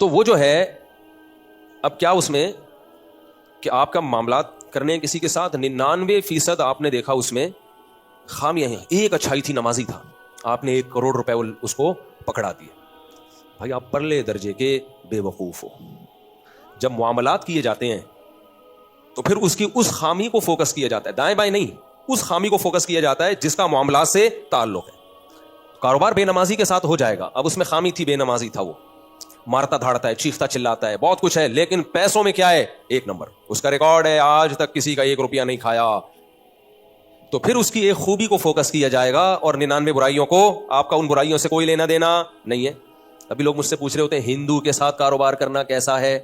تو وہ جو ہے اب کیا اس میں کہ آپ کا معاملات کرنے کسی کے ساتھ 99% آپ نے دیکھا اس میں خامیاں ہیں. ایک اچھائی تھی, نمازی تھا, آپ نے 1 کروڑ روپے اس کو پکڑا دیا. بھائی آپ پرلے درجے کے بے وقوف ہو. جب معاملات کیے جاتے ہیں تو پھر اس خامی کو فوکس کیا جاتا ہے, دائیں بائیں نہیں, اس خامی کو فوکس کیا جاتا ہے جس کا معاملات سے تعلق ہے. کاروبار بے نمازی کے ساتھ ہو جائے گا, اب اس میں خامی تھی, بے نمازی تھا, وہ مارتا دھاڑتا ہے, چیختا چلاتا ہے, بہت کچھ ہے, لیکن پیسوں میں کیا ہے, 1 نمبر. اس کا ریکارڈ ہے, آج تک کسی کا 1 روپیہ نہیں کھایا. تو پھر اس کی ایک خوبی کو فوکس کیا جائے گا, اور 99 برائیوں کو, آپ کا ان برائیوں سے کوئی لینا دینا نہیں ہے. ابھی لوگ مجھ سے پوچھ رہے ہوتے ہیں ہندو کے ساتھ کاروبار کرنا کیسا ہے,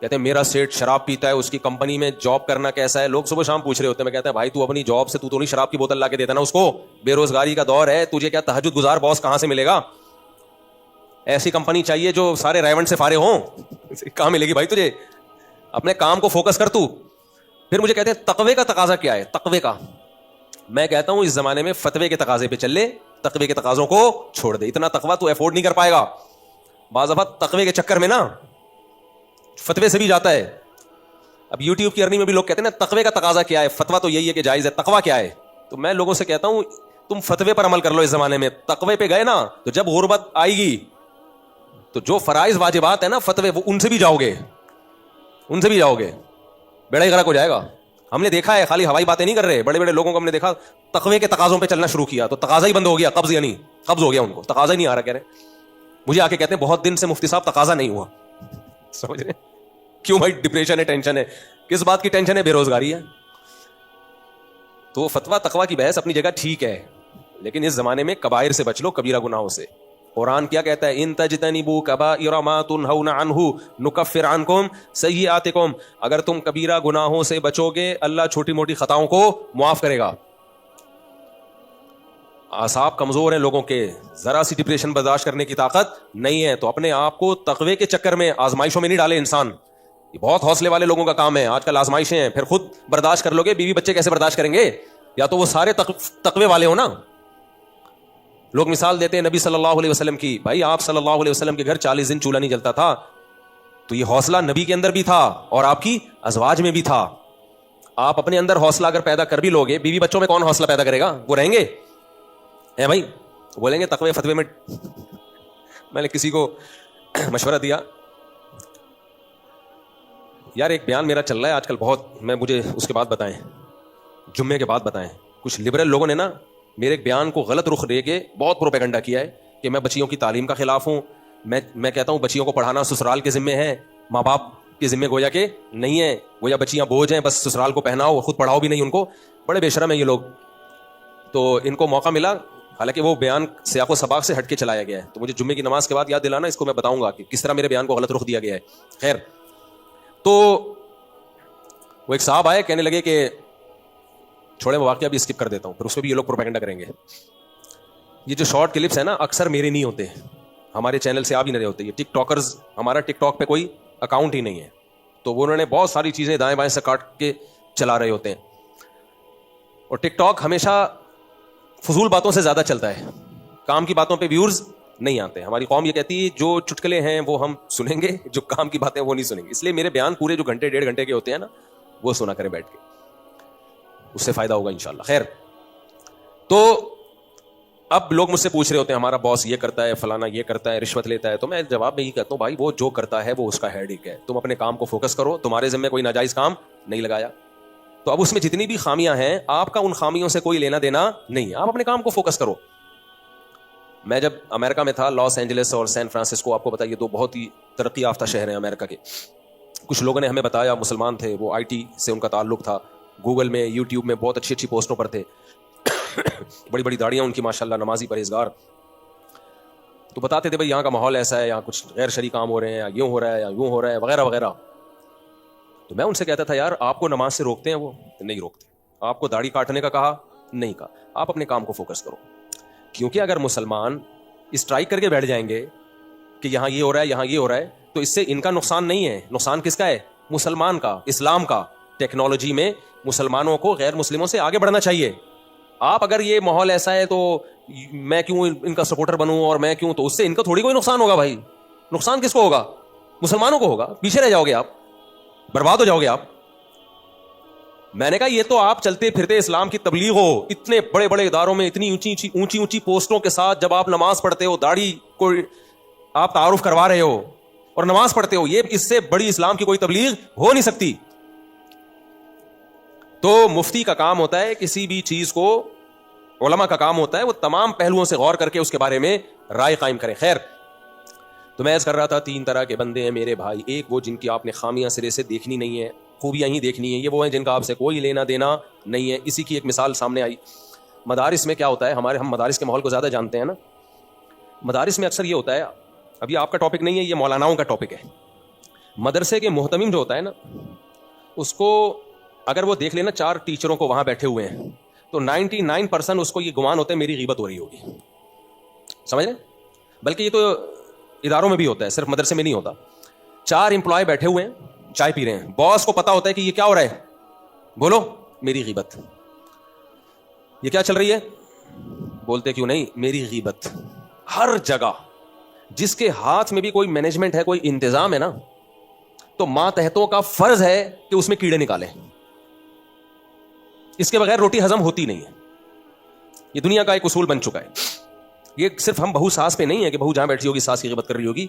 کہتے ہیں میرا سیٹ شراب پیتا ہے, اس کی کمپنی میں جاب کرنا کیسا ہے. لوگ صبح شام پوچھ رہے ہوتے ہیں, میں کہتا ہے بھائی تو اپنی جاب سے تو نہیں شراب کی بوتل لا کے دیتا نا اس کو, بے روزگاری کا دور ہے, تجھے کیا تہجد گزار باس کہاں سے ملے گا. ایسی کمپنی چاہیے جو سارے ریونٹ سے فارغ ہوں, کہاں ملے گی بھائی تجھے, اپنے کام کو فوکس کر تو. پھر مجھے کہتے ہیں تقوی کا تقاضا کیا ہے, تقوی کا, میں کہتا ہوں اس زمانے میں فتوے کے تقاضے پہ چل لے, تقوی کے تقاضوں کو چھوڑ دے. اتنا تقوی تو افورڈ نہیں کر پائے گا. بعض دفعہ تقوی کے چکر میں نا فتوے سے بھی جاتا ہے. اب یوٹیوب کی ارننگ میں بھی لوگ کہتے ہیں نا تقوی کا تقاضا کیا ہے, فتویٰ تو یہی ہے کہ جائز ہے, تقوی کیا ہے. تو میں لوگوں سے کہتا ہوں تم فتوے پر عمل کر لو. اس زمانے میں تقوی پہ گئے نا تو جب غربت آئے گی تو جو فرائض واجبات ہیں نا فتوے, وہ ان سے بھی جاؤ گے, ان سے بھی جاؤ گے, بیڑا ہی غرق ہو جائے گا. ہم نے دیکھا ہے, خالی ہوائی باتیں نہیں کر رہے, بڑے بڑے لوگوں کو ہم نے دیکھا تقوی کے تقاضوں پہ چلنا شروع کیا تو تقاضا ہی بند ہو گیا, قبض یعنی قبض ہو گیا, ان کو تقاضا ہی نہیں آ رہا. کہہ رہے مجھے آ کے کہتے ہیں بہت دن سے مفتی صاحب تقاضا نہیں ہوا. سمجھ رہے کیوں بھائی, ڈپریشن ہے, ٹینشن ہے. کس بات کی ٹینشن ہے, بے روزگاری ہے. تو فتویٰ تقویٰ کی بحث اپنی جگہ ٹھیک ہے, لیکن اس زمانے میں کبائر سے بچ لو, کبیرہ گناہوں سے. قرآن کیا کہتا ہے, ان تجتنبوا کبائر ما تنہون عنہ نکفر عنکم سیئاتکم, اگر تم کبیرہ گناہوں سے بچو گے اللہ چھوٹی موٹی خطاؤں کو معاف کرے گا. اعصاب کمزور ہیں لوگوں کے, ذرا سی ڈپریشن برداشت کرنے کی طاقت نہیں ہے, تو اپنے آپ کو تقوی کے چکر میں آزمائشوں میں نہیں ڈالے انسان. یہ بہت حوصلے والے لوگوں کا کام ہے. آج کل آزمائشیں ہیں, پھر خود برداشت کر لو گے, بیوی بچے کیسے برداشت کریں گے, یا تو وہ سارے تقوی والے ہو نا. لوگ مثال دیتے ہیں نبی صلی اللہ علیہ وسلم کی, بھائی آپ صلی اللہ علیہ وسلم کے گھر 40 دن چولہا نہیں جلتا تھا, تو یہ حوصلہ نبی کے اندر بھی تھا اور آپ کی ازواج میں بھی تھا. آپ اپنے اندر حوصلہ اگر پیدا کر بھی لوگے, بیوی بچوں میں کون حوصلہ پیدا کرے گا, وہ رہیں گے ہے بھائی, بولیں گے تقوی فتوے میں. میں نے کسی کو مشورہ دیا, یار ایک بیان میرا چل رہا ہے آج کل بہت, مجھے اس کے بعد بتائیں, جمعے کے بعد بتائیں. کچھ لبرل لوگوں نے نا میرے ایک بیان کو غلط رخ دے کے بہت پروپیگنڈا کیا ہے کہ میں بچیوں کی تعلیم کا خلاف ہوں. میں کہتا ہوں بچیوں کو پڑھانا سسرال کے ذمے ہے, ماں باپ کے ذمے گویا کہ نہیں ہے, گویا بچیاں بوجھ ہیں, بس سسرال کو پہناؤ, خود پڑھاؤ بھی نہیں ان کو. بڑے بے شرم ہیں یہ لوگ. تو ان کو موقع ملا, حالانکہ وہ بیان سیاق و سباق سے ہٹ کے چلایا گیا ہے, تو مجھے جمعے کی نماز کے بعد یاد دلانا, اس کو میں بتاؤں گا کہ کس طرح میرے بیان کو غلط رخ دیا گیا ہے. خیر, تو وہ ایک صاحب آئے, کہنے لگے کہ چھوڑے میں واقعہ بھی اسکپ کر دیتا ہوں, پھر اس پہ بھی یہ لوگ پروپیگنڈا کریں گے. یہ جو شارٹ کلپس ہیں نا اکثر میرے نہیں ہوتے, ہمارے چینل سے آ بھی نہیں رہے ہوتے. یہ ٹک ٹاکرز, ہمارا ٹک ٹاک پہ کوئی اکاؤنٹ ہی نہیں ہے, تو وہ انہوں نے بہت ساری چیزیں دائیں بائیں سے کاٹ کے چلا رہے ہوتے ہیں. اور ٹک ٹاک ہمیشہ فضول باتوں سے زیادہ چلتا ہے, کام کی باتوں پہ ویورز نہیں آتے. ہماری قوم یہ کہتی ہے جو چٹکلے ہیں وہ ہم سنیں گے, جو کام کی باتیں وہ نہیں سنیں گے. اس لیے میرے بیان پورے جو گھنٹے 1.5 گھنٹے کے ہوتے ہیں نا وہ سنا کریں بیٹھ کے, اس سے فائدہ ہوگا انشاءاللہ. خیر, تو اب لوگ مجھ سے پوچھ رہے ہوتے ہیں ہمارا باس یہ کرتا ہے, فلانا یہ کرتا ہے, رشوت لیتا ہے. تو میں جواب میں یہ کہتا ہوں بھائی وہ جو کرتا ہے وہ اس کا ہیڈ ایک ہے, تم اپنے کام کو فوکس کرو, تمہارے ذمہ کوئی ناجائز کام نہیں لگایا. تو اب اس میں جتنی بھی خامیاں ہیں آپ کا ان خامیوں سے کوئی لینا دینا نہیں, آپ اپنے کام کو فوکس کرو. میں جب امریکہ میں تھا, لاس اینجلس اور سین فرانسسکو, آپ کو بتائیے دو بہت ہی ترقی یافتہ شہر ہیں امریکہ کے. کچھ لوگوں نے ہمیں بتایا, مسلمان تھے, وہ آئی ٹی سے ان کا تعلق تھا, گوگل میں یوٹیوب میں بہت اچھی اچھی پوسٹوں پر تھے, بڑی بڑی داڑیاں ان کی ماشاءاللہ, نمازی پرہیزگار. تو بتاتے تھے بھائی یہاں کا ماحول ایسا ہے, یہاں کچھ غیر شرعی کام ہو رہے ہیں, یا یوں ہو رہا ہے یا یوں ہو رہا ہے وغیرہ وغیرہ. تو میں ان سے کہتا تھا یار آپ کو نماز سے روکتے ہیں وہ؟ نہیں روکتے. آپ کو داڑھی کاٹنے کا کہا؟ نہیں کہا. آپ اپنے کام کو فوکس کرو, کیونکہ اگر مسلمان اسٹرائک کر کے بیٹھ جائیں گے کہ یہاں یہ ہو رہا ہے یہاں یہ ہو رہا ہے, تو اس سے ان کا نقصان نہیں ہے, نقصان کس کا ہے؟ مسلمان کا, اسلام کا. ٹیکنالوجی میں مسلمانوں کو غیر مسلموں سے آگے بڑھنا چاہیے. آپ اگر یہ ماحول ایسا ہے تو میں کیوں ان کا سپورٹر بنوں اور میں کیوں, تو اس سے ان کا تھوڑی کوئی نقصان ہوگا بھائی. نقصان کس کو ہوگا؟ مسلمانوں کو ہوگا. پیچھے رہ جاؤ گے آپ, برباد ہو جاؤ گے آپ. میں نے کہا یہ تو آپ چلتے پھرتے اسلام کی تبلیغ ہو, اتنے بڑے بڑے اداروں میں اتنی اونچی اونچی پوسٹوں کے ساتھ جب آپ نماز پڑھتے ہو, داڑھی کو آپ تعارف کروا رہے ہو اور نماز پڑھتے ہو, یہ اس سے بڑی اسلام کی کوئی تبلیغ ہو نہیں سکتی. تو مفتی کا کام ہوتا ہے کسی بھی چیز کو, علماء کا کام ہوتا ہے وہ تمام پہلوؤں سے غور کر کے اس کے بارے میں رائے قائم کریں. خیر, تو میں عرض کر رہا تھا 3 طرح کے بندے ہیں میرے بھائی. ایک وہ جن کی آپ نے خامیاں سرے سے دیکھنی نہیں ہے, خوبیاں ہی دیکھنی ہیں. یہ وہ ہیں جن کا آپ سے کوئی لینا دینا نہیں ہے. اسی کی ایک مثال سامنے آئی. مدارس میں کیا ہوتا ہے, ہم مدارس کے ماحول کو زیادہ جانتے ہیں نا. مدارس میں اکثر یہ ہوتا ہے, ابھی آپ کا ٹاپک نہیں ہے, یہ مولاناؤں کا ٹاپک ہے. مدرسے کے محتمم جو ہوتا ہے نا, اس کو اگر وہ دیکھ لینا 4 ٹیچروں کو وہاں بیٹھے ہوئے ہیں تو 99% اس کو یہ گمان ہوتا ہے میری غیبت ہو رہی ہوگی. سمجھ رہے؟ بلکہ یہ تو اداروں میں بھی ہوتا ہے, صرف مدرسے میں نہیں ہوتا. 4 امپلائی بیٹھے ہوئے ہیں, چائے پی رہے ہیں. باس کو پتا ہوتا ہے کہ یہ کیا ہو رہا ہے, بولو میری غیبت. یہ کیا چل رہی ہے, بولتے کیوں نہیں, میری غیبت. ہر جگہ جس کے ہاتھ میں بھی کوئی مینجمنٹ ہے, کوئی انتظام ہے نا, تو ماتحتوں کا فرض ہے کہ اس میں کیڑے نکالیں. اس کے بغیر روٹی ہضم ہوتی نہیں ہے. یہ دنیا کا ایک اصول بن چکا ہے. یہ صرف ہم بہو ساس پہ نہیں ہے کہ بہو جہاں بیٹھی ہوگی ساس کی غیبت کر رہی ہوگی.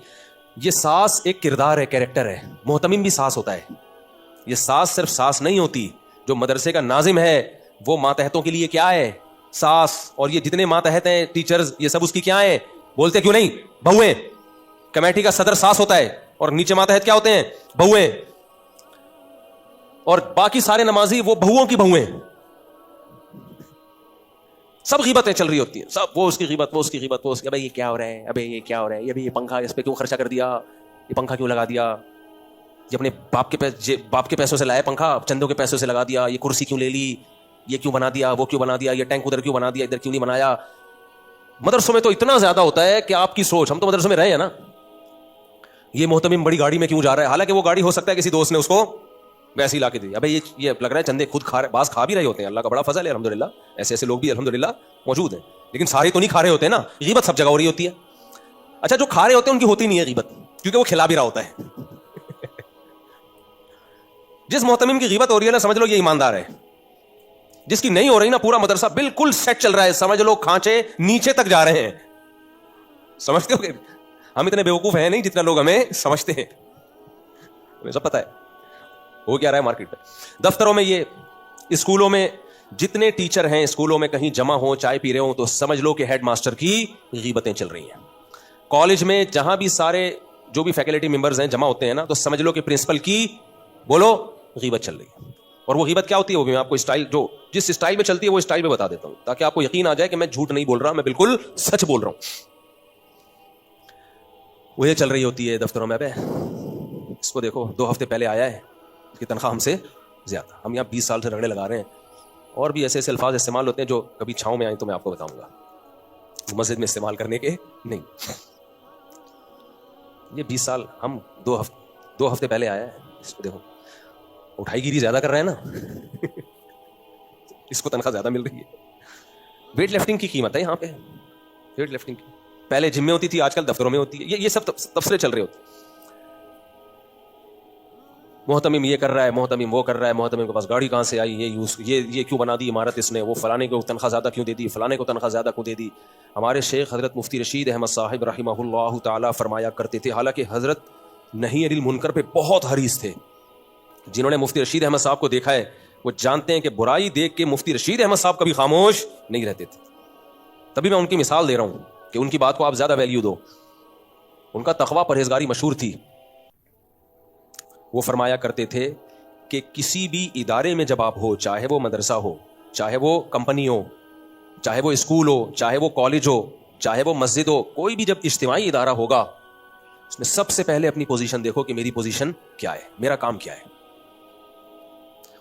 یہ ساس ایک کردار ہے, کیریکٹر ہے. محتمم بھی ساس ہوتا ہے. یہ ساس صرف ساس نہیں ہوتی. جو مدرسے کا ناظم ہے وہ ماتحتوں کے لیے کیا ہے, ساس. اور یہ جتنے ماتحت ہیں ٹیچرز, یہ سب اس کی کیا ہیں, بولتے کیوں نہیں, بہویں. کمیٹی کا صدر ساس ہوتا ہے اور نیچے ماتحت کیا ہوتے ہیں, بہویں. اور باقی سارے نمازی وہ بہوؤں کی بہویں. سب غیبتیں چل رہی ہوتی ہیں, سب. وہ اس کی غیبت, وہ اس کی غیبت, وہ اس کی, ابے یہ کیا ہو رہا ہے, ابے یہ کیا ہو رہا ہے, یہ پنکھا اس پہ کیوں خرچہ کر دیا, یہ پنکھا کیوں لگا دیا, یہ اپنے باپ کے پیسوں سے لایا پنکھا, چندوں کے پیسوں سے لگا دیا, یہ کرسی کیوں لے لی, یہ کیوں بنا دیا, وہ کیوں بنا دیا, یہ ٹینک ادھر کیوں بنا دیا, ادھر کیوں نہیں بنایا. مدرسوں میں تو اتنا زیادہ ہوتا ہے کہ آپ کی سوچ, ہم تو مدرسوں میں رہے ہیں نا. یہ محتمم بڑی گاڑی میں کیوں جا رہا ہے, حالانکہ وہ گاڑی ہو سکتا ہے کسی دوست نے اس کو ویسے ہی لا کے دی. ابھی یہ لگ رہا ہے چندے خود کھا رہے, بعض کھا بھی رہے ہوتے ہیں, اللہ کا بڑا فضل ہے الحمدللہ, ایسے لوگ بھی الحمدللہ موجود ہیں, لیکن سارے تو نہیں کھا رہے ہوتے نا. غیبت سب جگہ ہو رہی ہوتی ہے. اچھا, جو کھا رہے ہوتے ہیں ان کی ہوتی نہیں ہے غیبت, کیونکہ وہ کھلا بھی رہا ہوتا ہے. جس محتمم کی غیبت ہو رہی ہے نا, سمجھ لو یہ ایماندار ہے. جس کی نہیں ہو رہی نا, پورا مدرسہ بالکل سیٹ چل رہا ہے, سمجھ لو کھانچے نیچے تک جا رہے ہیں. سمجھتے ہو کہ ہم اتنے بیوقوف ہیں نہیں جتنا لوگ ہمیں سمجھتے ہیں, ہمیں سب پتا ہے وہ کیا رہا ہے مارکیٹ میں. دفتروں میں, یہ اسکولوں میں جتنے ٹیچر ہیں اسکولوں میں کہیں جمع ہوں, چائے پی رہے ہوں, تو سمجھ لو کہ ہیڈ ماسٹر کی غیبتیں چل رہی ہیں. کالج میں جہاں بھی سارے جو بھی فیکلٹی ممبرز ہیں جمع ہوتے ہیں نا, تو سمجھ لو کہ پرنسپل کی بولو غیبت چل رہی ہے. اور وہ غیبت کیا ہوتی ہے, وہ بھی میں آپ کو اسٹائل, جو جس اسٹائل میں چلتی ہے وہ اسٹائل میں بتا دیتا ہوں, تاکہ آپ کو یقین آ جائے کہ میں جھوٹ نہیں بول رہا, میں بالکل سچ بول رہا ہوں. وہ یہ چل رہی ہوتی ہے دفتروں میں, اس کو دیکھو 2 ہفتے پہلے آیا ہے, اس کی تنخواہ ہم سے زیادہ, ہم یہاں 20 سال سے رگڑے لگا رہے ہیں. اور بھی ایسے ایسے الفاظ استعمال ہوتے ہیں جو کبھی چھاؤں میں آئیں تو میں آپ کو بتاؤں گا, مسجد میں استعمال کرنے کے نہیں. یہ 20 سال, ہم 2 ہفتے پہلے آیا ہے, اس کو دیکھو اٹھائی گیری زیادہ کر رہے ہیں نا. اس کو تنخواہ زیادہ مل رہی ہے. ویٹ لفٹنگ کی قیمت ہے یہاں پہ, ویٹ لفٹنگ کی. پہلے جم میں ہوتی تھی, آج کل دفتروں میں ہوتی ہے. یہ سب تبصرے چل رہے ہوتے. محتمم یہ کر رہا ہے, محتمم وہ کر رہا ہے, محتمم کے پاس گاڑی کہاں سے آئی, یہ کیوں بنا دی عمارت اس نے, وہ فلانے کو تنخواہ زیادہ کیوں دے دی, فلانے کو تنخواہ زیادہ کیوں دے دی. ہمارے شیخ حضرت مفتی رشید احمد صاحب رحمہ اللہ تعالیٰ فرمایا کرتے تھے, حالانکہ حضرت نہی عن المنکر پہ بہت حریص تھے. جنہوں نے مفتی رشید احمد صاحب کو دیکھا ہے وہ جانتے ہیں کہ برائی دیکھ کے مفتی رشید احمد صاحب کبھی خاموش نہیں رہتے تھے. تبھی میں ان کی مثال دے رہا ہوں کہ ان کی بات کو آپ زیادہ ویلیو دو. ان کا تقویٰ پرہیزگاری مشہور تھی. وہ فرمایا کرتے تھے کہ کسی بھی ادارے میں جب آپ ہو, چاہے وہ مدرسہ ہو, چاہے وہ کمپنی ہو, چاہے وہ اسکول ہو, چاہے وہ کالج ہو, چاہے وہ مسجد ہو, کوئی بھی جب اجتماعی ادارہ ہوگا, اس میں سب سے پہلے اپنی پوزیشن دیکھو کہ میری پوزیشن کیا ہے, میرا کام کیا ہے.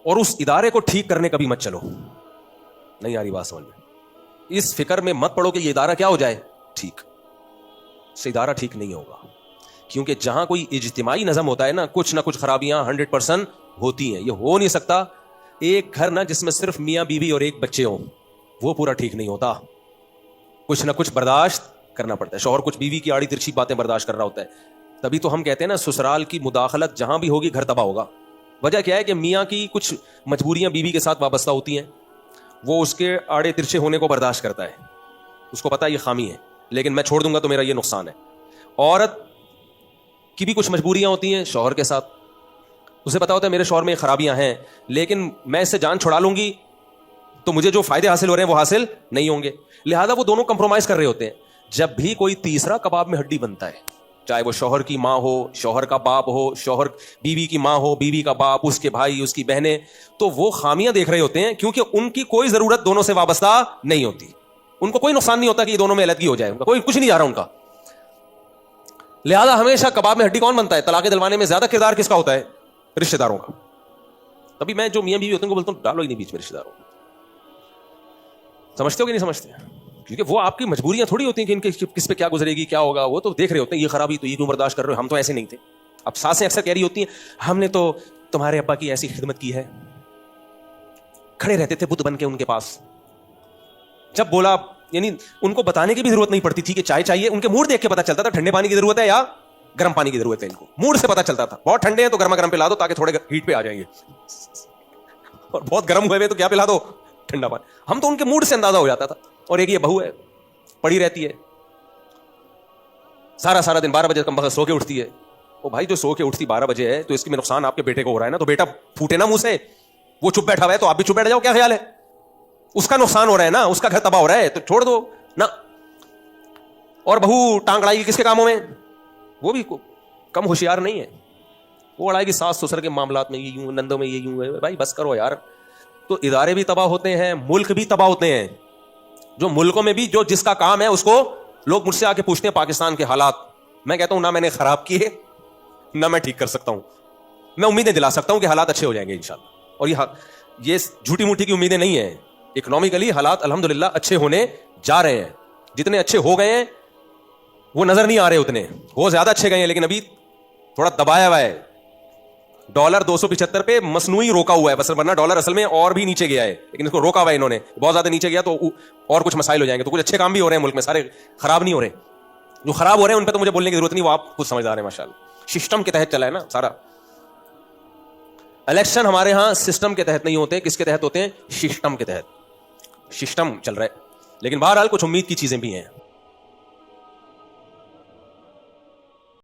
اور اس ادارے کو ٹھیک کرنے کبھی مت چلو. نہیں آ رہی بات سمجھ میں؟ اس فکر میں مت پڑو کہ یہ ادارہ کیا ہو جائے ٹھیک. اس ادارہ ٹھیک نہیں ہوگا, کیونکہ جہاں کوئی اجتماعی نظم ہوتا ہے نا, کچھ نہ کچھ خرابیاں 100% ہوتی ہیں. یہ ہو نہیں سکتا ایک گھر نا جس میں صرف میاں بیوی اور ایک بچے ہوں, وہ پورا ٹھیک نہیں ہوتا. کچھ نہ کچھ برداشت کرنا پڑتا ہے. شوہر کچھ بیوی کی آڑی ترچھی باتیں برداشت کر رہا ہوتا ہے, تبھی تو ہم کہتے ہیں نا سسرال کی مداخلت جہاں بھی ہوگی گھر تباہ ہوگا. وجہ کیا ہے کہ میاں کی کچھ مجبوریاں بیوی کے ساتھ وابستہ ہوتی ہیں, وہ اس کے آڑے ترچھے ہونے کو برداشت کرتا ہے, اس کو پتا ہے یہ خامی ہے لیکن میں چھوڑ دوں گا تو میرا یہ نقصان ہے. عورت کی بھی کچھ مجبوریاں ہوتی ہیں شوہر کے ساتھ, اسے پتا ہوتا ہے میرے شوہر میں خرابیاں ہیں لیکن میں اس سے جان چھڑا لوں گی تو مجھے جو فائدے حاصل ہو رہے ہیں وہ حاصل نہیں ہوں گے, لہذا وہ دونوں کمپرومائز کر رہے ہوتے ہیں. جب بھی کوئی تیسرا کباب میں ہڈی بنتا ہے, چاہے وہ شوہر کی ماں ہو, شوہر کا باپ ہو, شوہر بیوی کی ماں ہو, بیوی کا باپ, اس کے بھائی, اس کی بہنیں, تو وہ خامیاں دیکھ رہے ہوتے ہیں کیونکہ ان کی کوئی ضرورت دونوں سے وابستہ نہیں ہوتی. ان کو کوئی نقصان نہیں ہوتا کہ یہ دونوں میں علیحدگی ہو جائے, ان کا کوئی کچھ نہیں جا رہا ان کا. لہذا ہمیشہ کباب میں ہڈی کون بنتا ہے؟ طلاق دلوانے میں زیادہ کردار کس کا ہوتا ہے؟ رشتہ داروں کا. تبھی میں جو میاں بیوی ہوتے ہیں کو بولتا ہوں ڈالو ہی نہیں بیچ میں رشتہ داروں. سمجھتے ہو کہ نہیں سمجھتے؟ کیونکہ وہ آپ کی مجبوریاں تھوڑی ہوتی ہیں کہ ان کے کس پہ کیا گزرے گی, کیا ہوگا, وہ تو دیکھ رہے ہوتے ہیں یہ خرابی تو یہ کیوں برداشت کر رہے ہو, ہم تو ایسے نہیں تھے. اب ساسیں اکثر کہہ رہی ہوتی ہیں ہم نے تو تمہارے ابا کی ایسی خدمت کی ہے, کھڑے رہتے تھے بت بن کے ان کے پاس. جب بولا یعنی ان کو بتانے کی بھی ضرورت نہیں پڑتی تھی کہ چائے چاہیے, ان کے موڈ دیکھ کے پتا چلتا تھا ٹھنڈے پانی کی ضرورت ہے یا گرم پانی کی ضرورت ہے. ان کو موڈ سے پتا چلتا تھا, بہت ٹھنڈے ہیں تو گرما گرم پلا دو تاکہ تھوڑے ہیٹ پہ آ جائیں گے, اور بہت گرم ہوئے تو کیا پلا دو, ٹھنڈا پانی. ہم تو ان کے موڈ سے اندازہ ہو جاتا تھا. اور ایک یہ بہو ہے پڑی رہتی ہے سارا دن, 12 بجے کم بخت سو کے اٹھتی ہے. وہ بھائی جو سو کے اٹھتی 12 بجے ہے تو اس کی میں نقصان آپ کے بیٹے کو ہو رہا ہے نا, تو بیٹا پھوٹے نا منہ سے, وہ چپ بیٹھا ہوا ہے تو آپ بھی چپ بیٹھ جاؤ, کیا خیال ہے؟ اس کا نقصان ہو رہا ہے نا, اس کا گھر تباہ ہو رہا ہے تو چھوڑ دو نا. اور بہو ٹانگ اڑائے گی کس کے کاموں میں؟ وہ بھی کم ہوشیار نہیں ہے, وہ اڑائے گی ساس سسر کے معاملات میں, یہ یوں نندوں میں یہ یوں ہے. بھائی بس کرو یار. تو ادارے بھی تباہ ہوتے ہیں, ملک بھی تباہ ہوتے ہیں. جو ملکوں میں بھی جو جس کا کام ہے اس کو لوگ مجھ سے آ کے پوچھتے ہیں پاکستان کے حالات, میں کہتا ہوں نہ میں نے خراب کیے نہ میں ٹھیک کر سکتا ہوں. میں امیدیں دلا سکتا ہوں کہ حالات اچھے ہو جائیں گے انشاءاللہ, اور یہ جھوٹی موٹی کی امیدیں نہیں ہیں. اکنامکلی حالات الحمدللہ اچھے ہونے جا رہے ہیں, جتنے اچھے ہو گئے ہیں وہ نظر نہیں آ رہے, اتنے وہ زیادہ اچھے گئے ہیں لیکن ابھی تھوڑا دبایا ہوا ہے. ڈالر 275 پہ مصنوعی روکا ہوا ہے بس, ورنہ ڈالر اصل میں اور بھی نیچے گیا ہے لیکن اس کو روکا ہوا ہے انہوں نے, بہت زیادہ نیچے گیا تو اور کچھ مسائل ہو جائیں گے. تو کچھ اچھے کام بھی ہو رہے ہیں ملک میں, سارے خراب نہیں ہو رہے. جو خراب ہو رہے ہیں ان پہ تو مجھے بولنے کی ضرورت نہیں, وہ آپ خود سمجھدار ہیں ماشاءاللہ. سسٹم کے تحت چلا ہے نا سارا. الیکشن ہمارے ہاں سسٹم کے تحت نہیں ہوتے, کس کے تحت ہوتے ہیں؟ سسٹم کے تحت. سسٹم چل رہا ہے لیکن بہرحال کچھ امید کی چیزیں بھی ہیں.